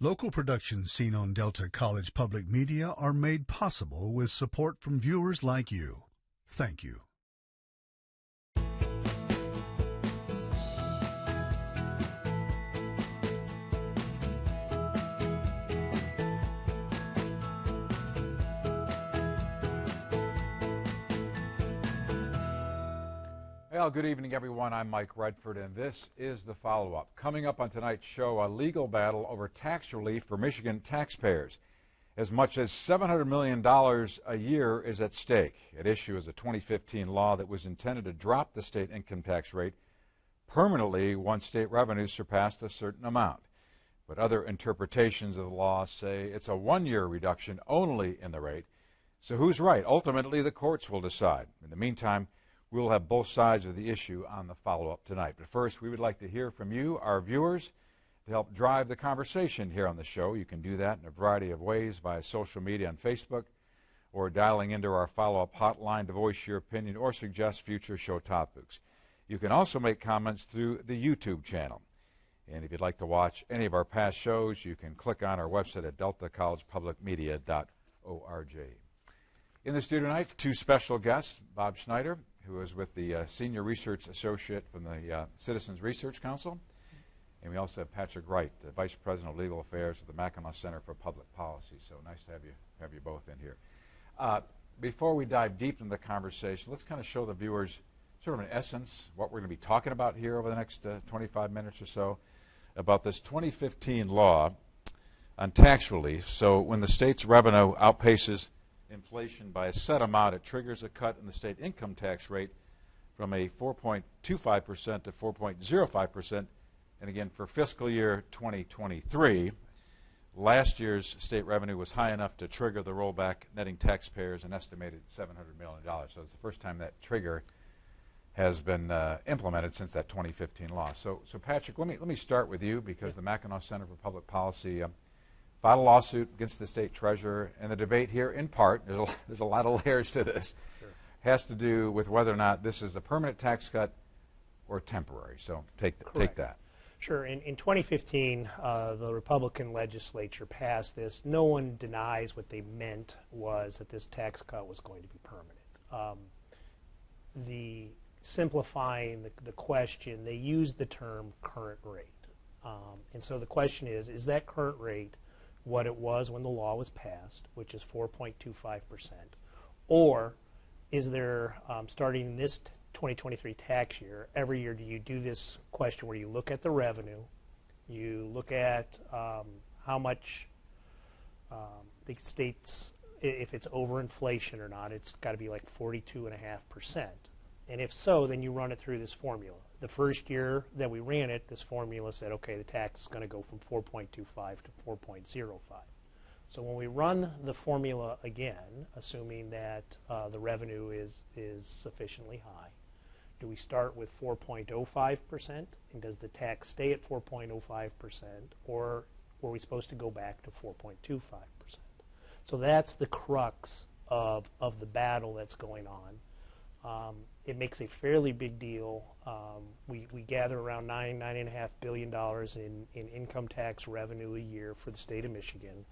Local productions seen on Delta College Public Media are made possible with support from viewers like you. Thank you. Well, good evening, everyone. I'm Mike Redford, and this is the follow-up. Coming up on tonight's show, a legal battle over tax relief for Michigan taxpayers. As much as $700 million a year is at stake. At issue is a 2015 law that was intended to drop the state income tax rate permanently once state revenues surpassed a certain amount. But other interpretations of the law say it's a one-year reduction only in the rate. So who's right? Ultimately, the courts will decide. In the meantime, we'll have both sides of the issue on the follow-up tonight. But first, we would like to hear from you, our viewers, to help drive the conversation here on the show. You can do that in a variety of ways via social media on Facebook or dialing into our follow-up hotline to voice your opinion or suggest future show topics. You can also make comments through the YouTube channel. And if you'd like to watch any of our past shows, you can click on our website at deltacollegepublicmedia.org. In the studio tonight, two special guests, Bob Schneider, who is with the Senior Research Associate from the Citizens Research Council. And we also have Patrick Wright, the Vice President of Legal Affairs at the Mackinac Center for Public Policy. So nice to have you both in here. Before we dive deep into the conversation, let's kind of show the viewers sort of in essence what we're going to be talking about here over the next 25 minutes or so about this 2015 law on tax relief. So when the state's revenue outpaces inflation by a set amount, it triggers a cut in the state income tax rate from a 4.25% to 4.05%. And again, for fiscal year 2023, last year's state revenue was high enough to trigger the rollback, netting taxpayers an estimated $700 million. So it's the first time that trigger has been implemented since that 2015 law. So Patrick, let me start with you, because the Mackinac Center for Public Policy filed a lawsuit against the state treasurer, and the debate here, in part, there's a lot of layers to this, has to do with whether or not this is a permanent tax cut or temporary. So take that. Sure. In 2015, the Republican legislature passed this. No one denies what they meant was that this tax cut was going to be permanent. Simplifying the question, they used the term current rate. And so the question is that current rate what it was when the law was passed, which is 4.25%, or is there, starting this 2023 tax year, every year do you do this question where you look at the revenue, you look at how much the state's, if it's over inflation or not, it's got to be like 42.5%. And if so, then you run it through this formula. The first year that we ran it, this formula said, okay, the tax is going to go from 4.25 to 4.05. So when we run the formula again, assuming that the revenue is sufficiently high, do we start with 4.05%, and does the tax stay at 4.05%, or were we supposed to go back to 4.25%? So that's the crux of the battle that's going on. It makes a fairly big deal. We gather around $9.5 billion in income tax revenue a year for the state of Michigan,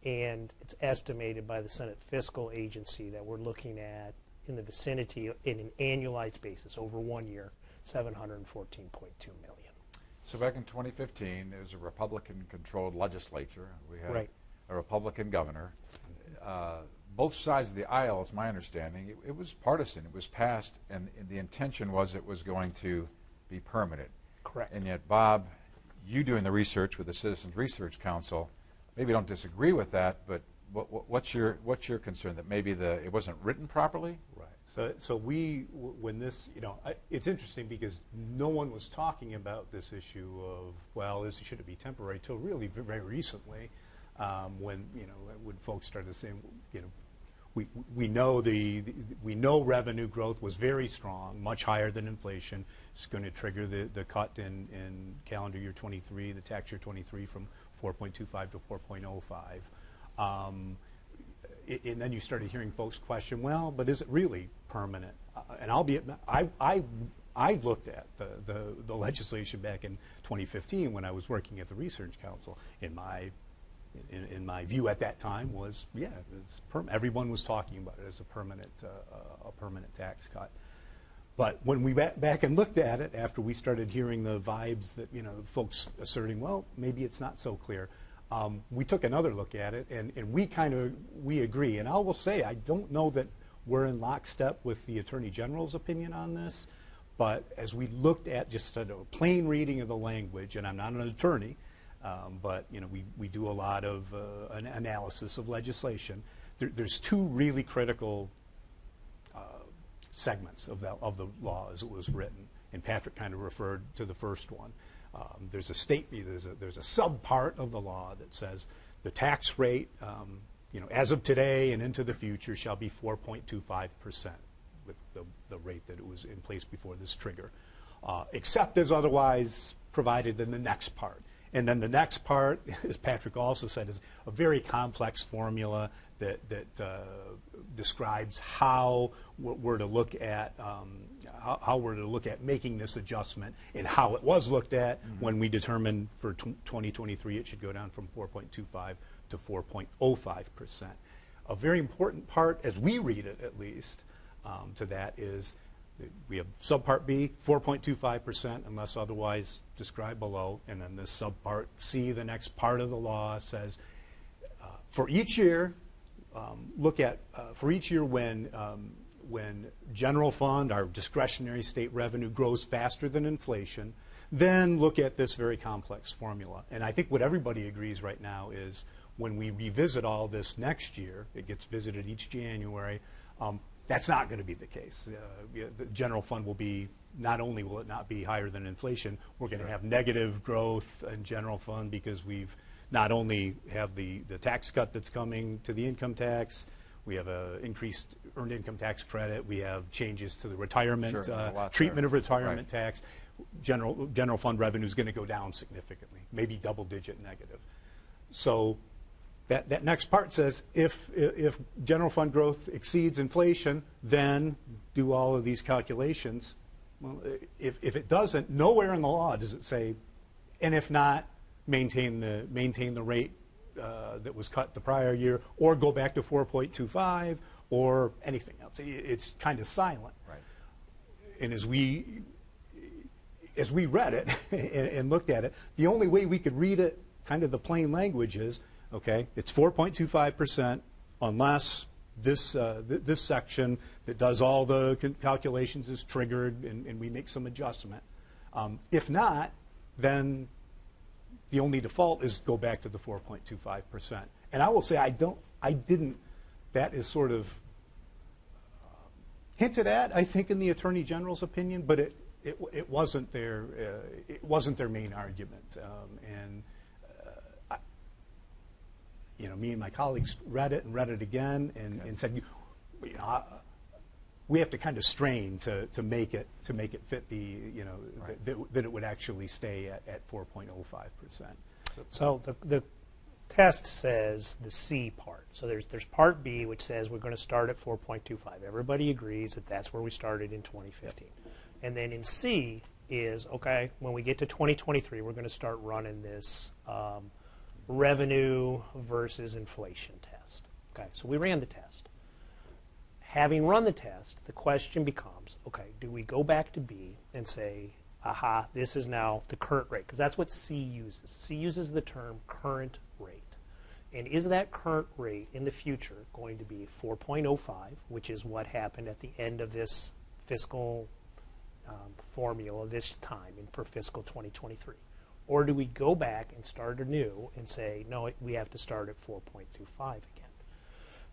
and it's estimated by the Senate Fiscal Agency that we're looking at in the vicinity, in an annualized basis over 1 year, $714.2 million. So back in 2015, it was a Republican-controlled legislature. We had a Republican governor. Both sides of the aisle, is my understanding, it was partisan. It was passed, and the intention was it was going to be permanent. Correct. And yet, Bob, you doing the research with the Citizens Research Council, maybe don't disagree with that, but what's your concern, that maybe it wasn't written properly? Right. So when this, it's interesting because no one was talking about this issue of, well, should it be temporary, till really very recently, when folks started saying, we know revenue growth was very strong, much higher than inflation. It's going to trigger the cut in calendar year 23, the tax year 23, from 4.25 to 4.05. And then you started hearing folks question, well, but is it really permanent? And I looked at the legislation back in 2015 when I was working at the Research Council. In my in my view at that time was, yeah, everyone was talking about it as a permanent tax cut. But when we went back and looked at it after we started hearing the vibes that, folks asserting, well, maybe it's not so clear, we took another look at it, and we agree. And I will say, I don't know that we're in lockstep with the Attorney General's opinion on this, but as we looked at just a plain reading of the language, and I'm not an attorney, but we do a lot of an analysis of legislation. There's two really critical segments of the law as it was written, and Patrick kind of referred to the first one. There's a subpart of the law that says the tax rate, as of today and into the future, shall be 4.25%, with the rate that it was in place before this trigger, except as otherwise provided in the next part. And then the next part, as Patrick also said, is a very complex formula that describes how we're to look at making this adjustment, and how it was looked at when we determined for 2023 it should go down from 4.25 to 4.05%. A very important part, as we read it at least, to that is we have subpart B, 4.25% unless otherwise described below, and then this subpart C, the next part of the law, says for each year, when general fund, our discretionary state revenue, grows faster than inflation, then look at this very complex formula. And I think what everybody agrees right now is when we revisit all this next year, it gets visited each January, that's not going to be the case. The general fund will be, not only will it not be higher than inflation, we're going to have negative growth in general fund because we've not only have the tax cut that's coming to the income tax, we have an increased earned income tax credit, we have changes to the retirement, treatment of retirement tax. General fund revenue is going to go down significantly, maybe double-digit negative. So that next part says if general fund growth exceeds inflation, then do all of these calculations. Well, if it doesn't, nowhere in the law does it say, and if not, maintain the rate that was cut the prior year, or go back to 4.25, or anything else. It's kind of silent. Right. And as we read it and looked at it, the only way we could read it, kind of the plain language, is okay, it's 4.25% unless this section that does all the calculations is triggered and we make some adjustment. If not, then the only default is go back to the 4.25%. And I will say that is sort of hinted at, I think, in the Attorney General's opinion, but it wasn't their main argument. Me and my colleagues read it again and said, we have to kind of strain to make it fit the that it would actually stay at 4.05%. So the test says the C part. So there's part B, which says we're going to start at 4.25. Everybody agrees that that's where we started in 2015. And then in C is, okay, when we get to 2023, we're going to start running this revenue versus inflation test. Okay, so we ran the test. Having run the test, the question becomes, okay, do we go back to B and say, aha, this is now the current rate? Because that's what C uses. C uses the term current rate. And is that current rate in the future going to be 4.05, which is what happened at the end of this fiscal formula this time for fiscal 2023? Or do we go back and start anew and say, no, we have to start at 4.25 again?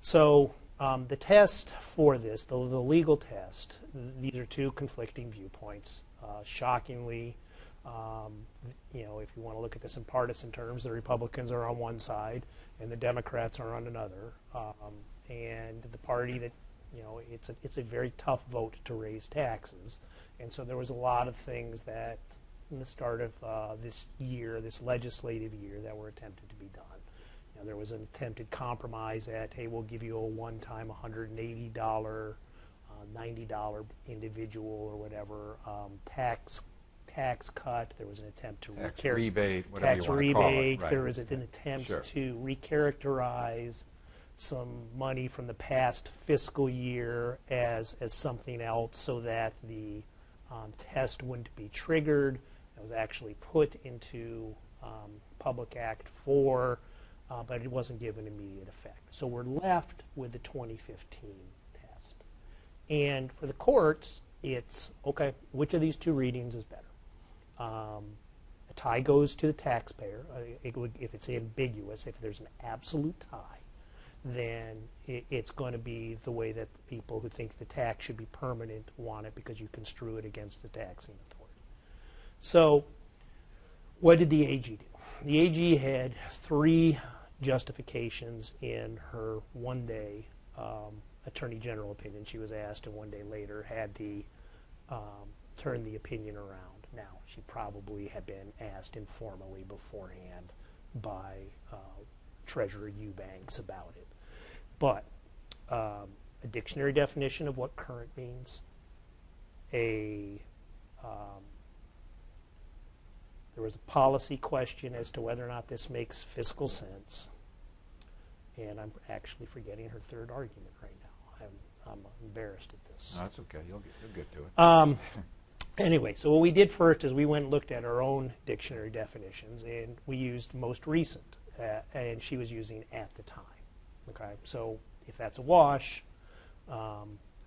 So the test for this, the legal test, these are two conflicting viewpoints. Shockingly, if you want to look at this in partisan terms, the Republicans are on one side and the Democrats are on another. And the party that, it's a very tough vote to raise taxes. And so there was a lot of things that in the start of this legislative year, that were attempted to be done. There was an attempted compromise at, hey, we'll give you a one-time $180, $90 individual or whatever tax tax cut. There was an attempt to Tax rebate, whatever tax you want to call it. rebate. Right. There was an attempt Sure. to recharacterize some money from the past fiscal year as something else so that the test wouldn't be triggered. It was actually put into Public Act 4, but it wasn't given immediate effect. So we're left with the 2015 test. And for the courts, it's, okay, which of these two readings is better? A tie goes to the taxpayer. If it's ambiguous, if there's an absolute tie, then it's going to be the way that the people who think the tax should be permanent want it, because you construe it against the taxing authority. So what did the AG do? The AG had 3 justifications in her one-day Attorney General opinion. She was asked, and one day later had the turn the opinion around. Now, she probably had been asked informally beforehand by Treasurer Eubanks about it. But a dictionary definition of what current means, there was a policy question as to whether or not this makes fiscal sense, and I'm actually forgetting her third argument right now. I'm embarrassed at this. No, that's okay. You'll get to it. Anyway, so what we did first is we went and looked at our own dictionary definitions, and we used most recent, and she was using at the time. Okay, so if that's a wash,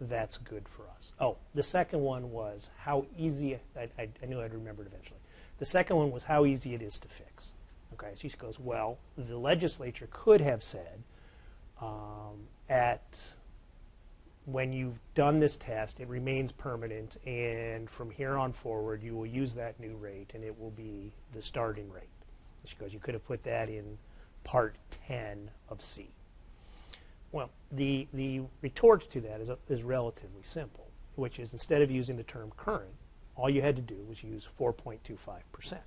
that's good for us. Oh, the second one was how easy, I knew I'd remember it eventually. The second one was how easy it is to fix. Okay, she goes, well, the legislature could have said when you've done this test, it remains permanent, and from here on forward, you will use that new rate, and it will be the starting rate. She goes, you could have put that in Part 10 of C. Well, the retort to that is relatively simple, which is instead of using the term current, all you had to do was use 4.25%.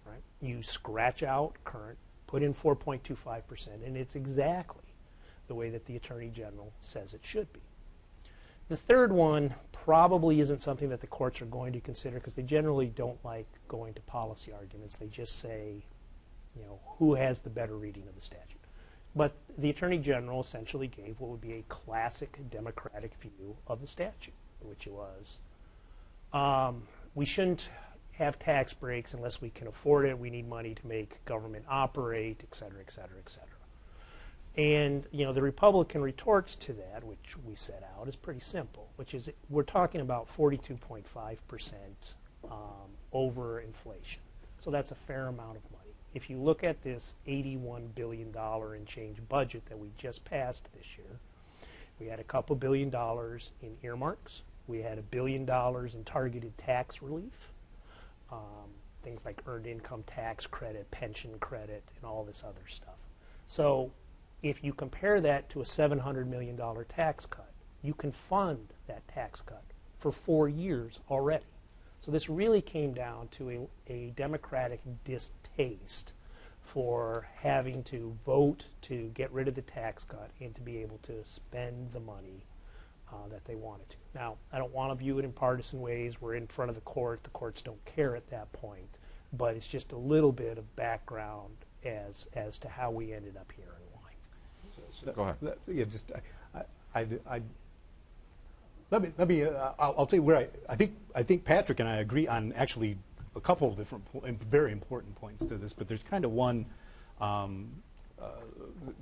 Right? You scratch out current, put in 4.25%, and it's exactly the way that the Attorney General says it should be. The third one probably isn't something that the courts are going to consider, because they generally don't like going to policy arguments. They just say, who has the better reading of the statute. But the Attorney General essentially gave what would be a classic Democratic view of the statute, which was, we shouldn't have tax breaks unless we can afford it. We need money to make government operate, et cetera, et cetera, et cetera. And the Republican retorts to that, which we set out, is pretty simple, which is we're talking about 42.5% over inflation. So that's a fair amount of money. If you look at this $81 billion and change budget that we just passed this year, we had a couple $1 billion in earmarks. We had $1 billion in targeted tax relief, things like earned income tax credit, pension credit, and all this other stuff. So if you compare that to a $700 million tax cut, you can fund that tax cut for 4 years already. So this really came down to a Democratic distaste for having to vote to get rid of the tax cut and to be able to spend the money that they wanted to. Now, I don't want to view it in partisan ways. We're in front of the court. The courts don't care at that point. But it's just a little bit of background as to how we ended up here and why. Go ahead. Let me. I'll tell you where I think Patrick and I agree on actually a couple of different very important points to this. But there's kind of one.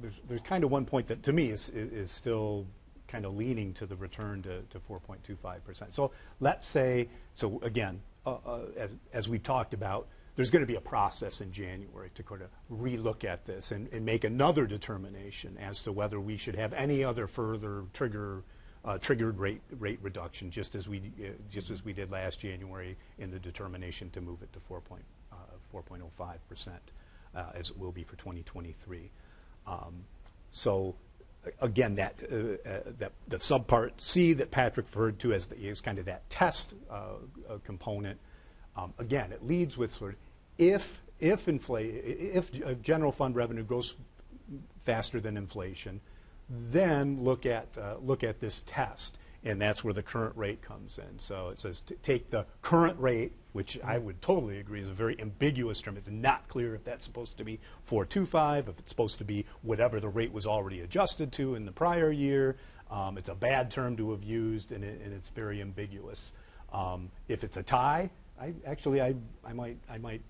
There's kind of one point that to me is still kind of leaning to the return to 4.25%. So let's say, so again, as we talked about, there's going to be a process in January to kind of relook at this and make another determination as to whether we should have any other further triggered rate reduction, just as we did last January in the determination to move it to 4.05%, as it will be for 2023. So again, that the subpart C that Patrick referred to as kind of that test component. Again, it leads with sort of if general fund revenue grows faster than inflation, then look at this test and that's where the current rate comes in. So it says take the current rate, which I would totally agree is a very ambiguous term. It's not clear if that's supposed to be 4.25, if it's supposed to be whatever the rate was already adjusted to in the prior year. It's a bad term to have used, and it's very ambiguous. If it's a tie, I might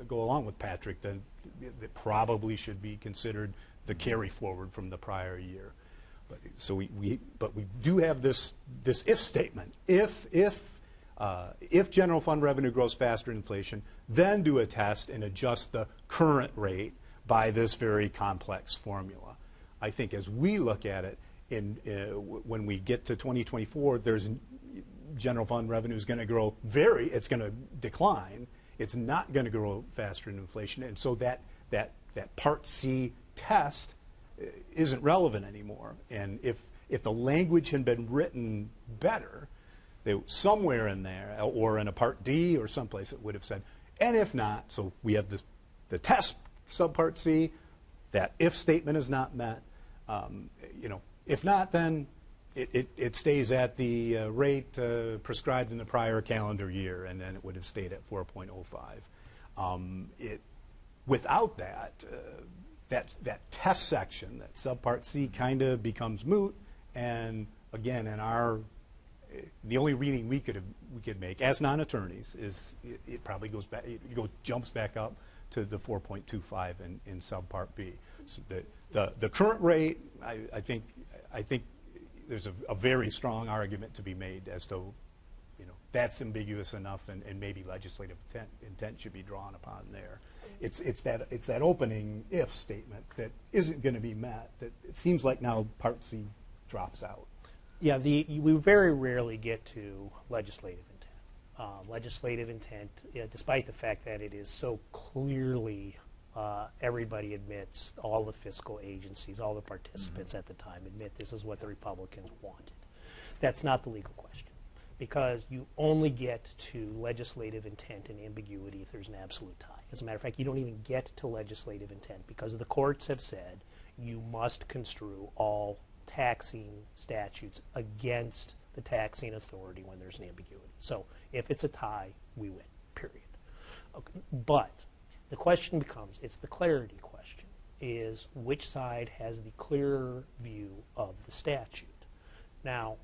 go along with Patrick that it probably should be considered the carry forward from the prior year. But so we do have this if statement. If general fund revenue grows faster than inflation, then do a test and adjust the current rate by this very complex formula. I think as we look at it, when we get to 2024, there's general fund revenue is going to grow it's going to decline. It's not going to grow faster than inflation, and so that Part C test isn't relevant anymore. And if the language had been written better, somewhere in there, or in a Part D or someplace, it would have said, and if not, so we have the test subpart C, that if statement is not met, if not, then it stays at the rate prescribed in the prior calendar year, and then it would have stayed at 4.05. Without that, that test section, that subpart C, kind of becomes moot. And again, the only reading we could make as non-attorneys is it probably goes back. Jumps back up to the 4.25 in subpart B. So the current rate, I think there's a very strong argument to be made as to, that's ambiguous enough, and maybe legislative intent should be drawn upon there. It's that opening if statement that isn't going to be met. That it seems like now Part C drops out. Yeah, we very rarely get to legislative intent. Legislative intent, despite the fact that it is so clearly, everybody admits, all the fiscal agencies, all the participants at the time admit this is what the Republicans wanted. That's not the legal question, because you only get to legislative intent and ambiguity if there's an absolute tie. As a matter of fact, you don't even get to legislative intent because the courts have said you must construe all taxing statutes against the taxing authority when there's an ambiguity. So if it's a tie, we win, period. Okay. But the question becomes, it's the clarity question, is which side has the clearer view of the statute. Now,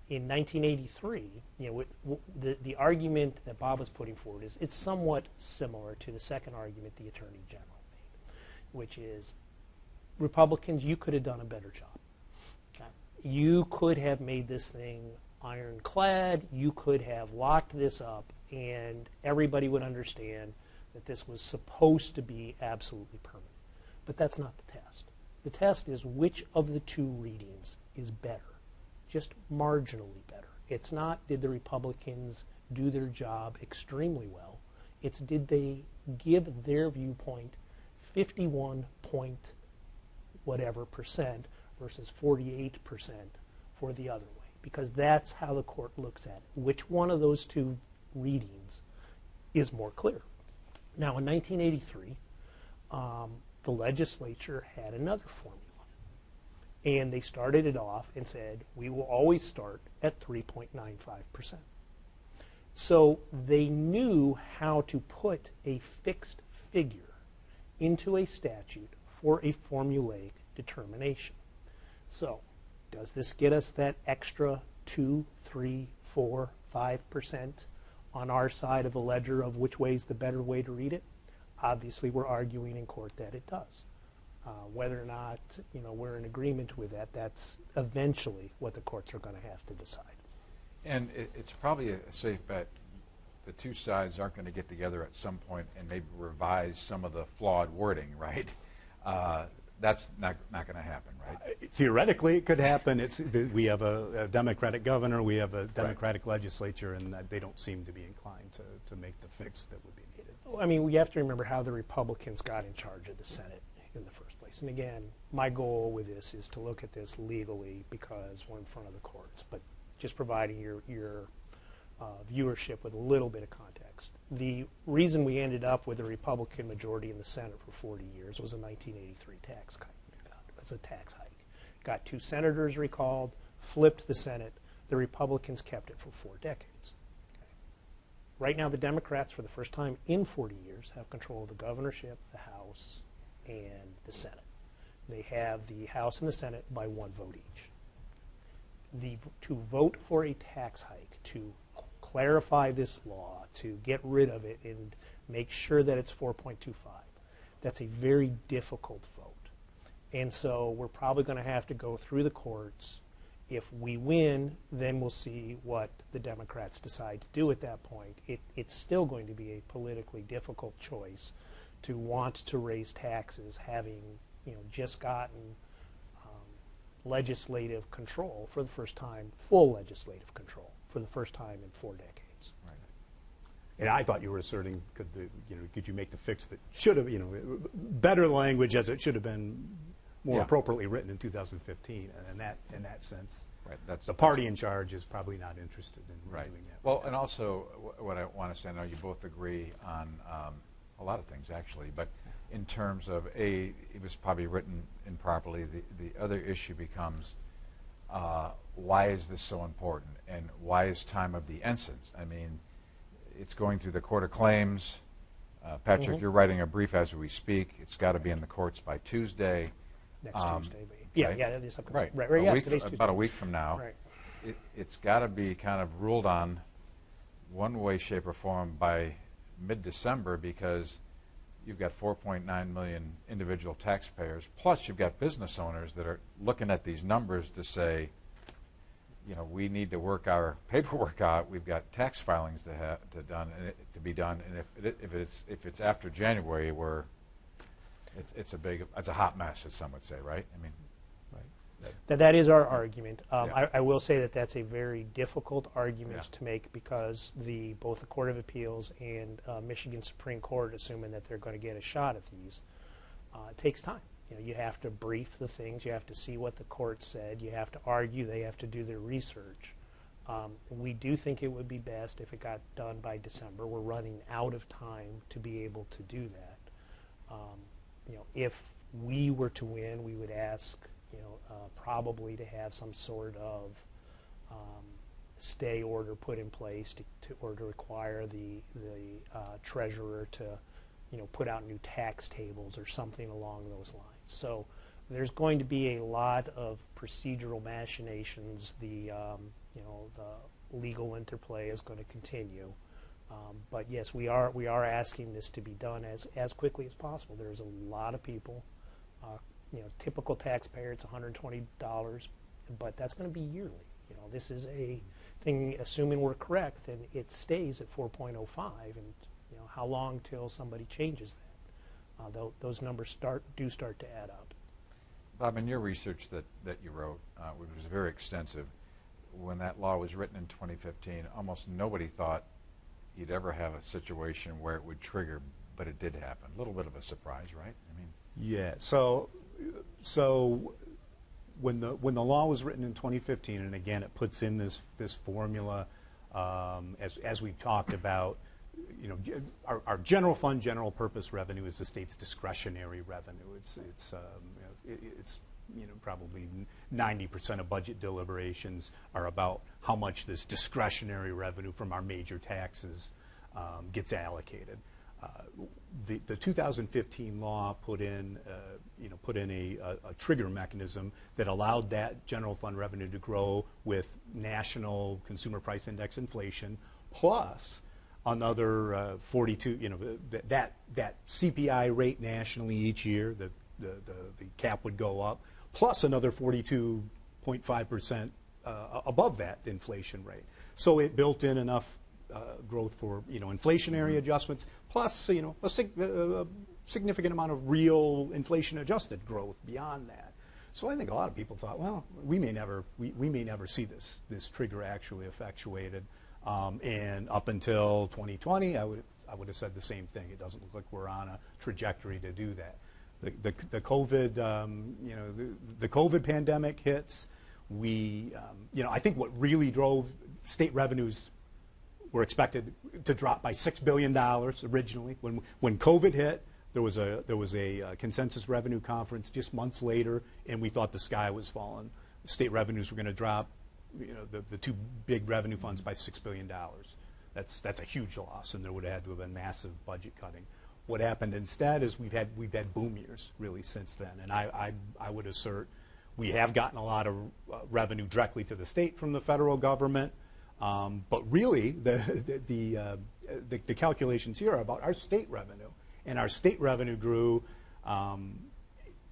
in 1983, the argument that Bob was putting forward is it's somewhat similar to the second argument the Attorney General made, which is Republicans, you could have done a better job. Okay? You could have made this thing ironclad. You could have locked this up, and everybody would understand that this was supposed to be absolutely permanent. But that's not the test. The test is which of the two readings is better, just marginally better. It's not did the Republicans do their job extremely well. It's did they give their viewpoint 51 point whatever percent versus 48% for the other way, because that's how the court looks at it. Which one of those two readings is more clear? Now, in 1983, the legislature had another formula. And they started it off and said, we will always start at 3.95%. So they knew how to put a fixed figure into a statute for a formulaic determination. So does this get us that extra 2, 3, 4, 5% on our side of the ledger of which way is the better way to read it? Obviously, we're arguing in court that it does. Whether or not we're in agreement with that, that's eventually what the courts are going to have to decide. And it's probably a safe bet the two sides aren't going to get together at some point and maybe revise some of the flawed wording, right? That's not going to happen, right? Theoretically, it could happen. We have a Democratic governor, we have a Democratic legislature, and they don't seem to be inclined to make the fix that would be needed. I mean, we have to remember how the Republicans got in charge of the Senate in the first place. And again, my goal with this is to look at this legally because we're in front of the courts, but just providing your viewership with a little bit of context. The reason we ended up with a Republican majority in the Senate for 40 years was a 1983 tax hike. It was a tax hike. Got 2 senators recalled, flipped the Senate. The Republicans kept it for 4 decades. Okay. Right now, the Democrats, for the first time in 40 years, have control of the governorship, the House, and the Senate. They have the House and the Senate by 1 vote each. To vote for a tax hike, to clarify this law, to get rid of it and make sure that it's 4.25, that's a very difficult vote. And so we're probably going to have to go through the courts. If we win, then we'll see what the Democrats decide to do at that point. It's still going to be a politically difficult choice to want to raise taxes, having just gotten legislative control for the first time, full legislative control for the first time in 4 decades. Right. And I thought you were asserting, could you make the fix that should have, better language as it should have been more appropriately written in 2015, and in that sense, right. The party in charge is probably not interested in right. doing that. Well, and also what I want to say, I know you both agree on a lot of things actually, but in terms of it was probably written improperly. The other issue becomes why is this so important, and why is time of the essence? I mean, it's going through the Court of Claims. Patrick, you're writing a brief as we speak. It's got to be in the courts by Tuesday. Next Tuesday. Yeah, right? yeah, that is something. Right. Right, yeah, About a week from now. Right. It's got to be kind of ruled on one way, shape, or form by mid-December, because you've got 4.9 million individual taxpayers, plus you've got business owners that are looking at these numbers to say, we need to work our paperwork out. We've got tax filings to be done, and if it's after January, it's a hot mess, as some would say, right? I mean, right. That is our argument. Yeah. I will say that that's a very difficult argument Yeah. to make, because both the Court of Appeals and Michigan Supreme Court, assuming that they're going to get a shot at these, it takes time. You have to brief the things. You have to see what the court said. You have to argue. They have to do their research. We do think it would be best if it got done by December. We're running out of time to be able to do that. If we were to win, we would ask, probably to have some sort of stay order put in place to require the treasurer to, put out new tax tables or something along those lines. So there's going to be a lot of procedural machinations. The legal interplay is going to continue. But yes, we are asking this to be done as quickly as possible. There's a lot of people. Typical taxpayer, it's $120, but that's going to be yearly. This is a thing. Assuming we're correct, then it stays at 4.05, and how long till somebody changes that? Those numbers do start to add up. Bob, in your research that you wrote, which was very extensive, when that law was written in 2015, almost nobody thought you'd ever have a situation where it would trigger, but it did happen. A little bit of a surprise, right? I mean, yeah. So when the law was written in 2015, and again it puts in this formula, as we've talked about, our general fund, general purpose revenue is the state's discretionary revenue. It's probably 90% of budget deliberations are about how much this discretionary revenue from our major taxes gets allocated. The 2015 law put in a trigger mechanism that allowed that general fund revenue to grow with national consumer price index inflation, plus another 42. That CPI rate nationally each year, the cap would go up, plus another 42.5% above that inflation rate. So it built in enough growth for inflationary adjustments, plus a significant amount of real inflation-adjusted growth beyond that. So I think a lot of people thought, well, we may never see this trigger actually effectuated, and up until 2020, I would have said the same thing. It doesn't look like we're on a trajectory to do that. The COVID the COVID pandemic hits. I think what really drove state revenues were expected to drop by $6 billion originally. When COVID hit, there was a consensus revenue conference just months later, and we thought the sky was falling. state revenues were going to drop, the two big revenue funds by $6 billion. That's a huge loss, and there would have had to have been massive budget cutting. What happened instead is we've had boom years really since then, and I would assert we have gotten a lot of revenue directly to the state from the federal government, but really the calculations here are about our state revenue, and our state revenue grew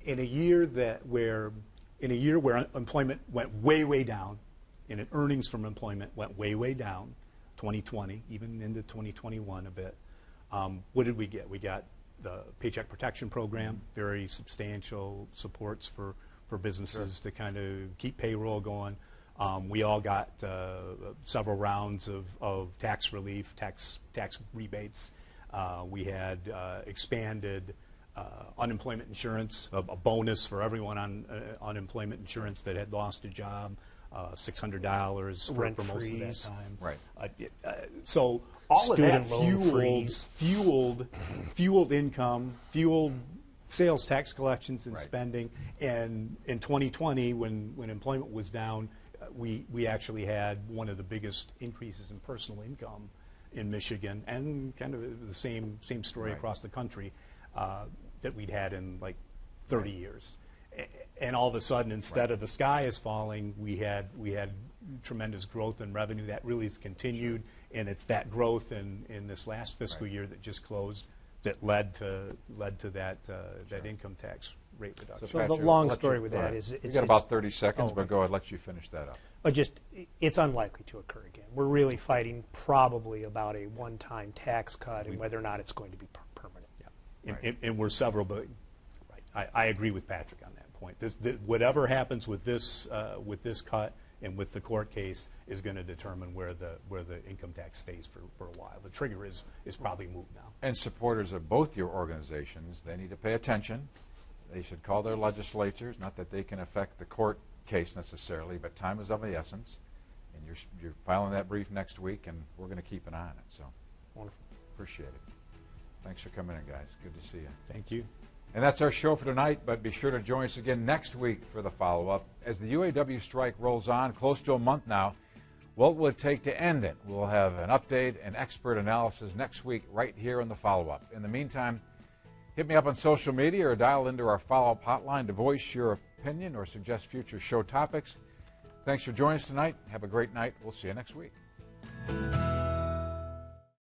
in a year where employment went way down, and earnings from employment went way down, 2020, even into 2021 a bit. What did we get? We got the Paycheck Protection Program, very substantial supports for businesses to kind of keep payroll going. We all got several rounds of tax relief, tax rebates. We had expanded unemployment insurance, a bonus for everyone on unemployment insurance that had lost a job, $600 for most of that time. Right. So all of that fueled income, fueled sales tax collections and spending. And in 2020, when employment was down, we actually had one of the biggest increases in personal income in Michigan, and kind of the same story across the country that we'd had in like 30 years. And all of a sudden, instead of the sky is falling, we had tremendous growth in revenue that really has continued, and it's that growth in this last fiscal year that just closed that led to that income tax rate reduction. So the long story with that is you got about 30 seconds, but go ahead, let you finish that up. It's unlikely to occur again. We're really fighting probably about a one-time tax cut and whether or not it's going to be permanent. Yeah. And we're several, but I agree with Patrick on that point. Whatever happens with this cut and with the court case is going to determine where the income tax stays for a while. The trigger is probably moved now. And supporters of both your organizations, they need to pay attention. They should call their legislatures. Not that they can affect the court case necessarily, but time is of the essence. And you're filing that brief next week, and we're going to keep an eye on it. So wonderful. Appreciate it. Thanks for coming in, guys. Good to see you. Thank you. And that's our show for tonight, but be sure to join us again next week for the follow-up. As the UAW strike rolls on, close to a month now, what will it take to end it? We'll have an update and expert analysis next week right here on the follow-up. In the meantime, hit me up on social media or dial into our follow-up hotline to voice your opinion or suggest future show topics. Thanks for joining us tonight. Have a great night. We'll see you next week.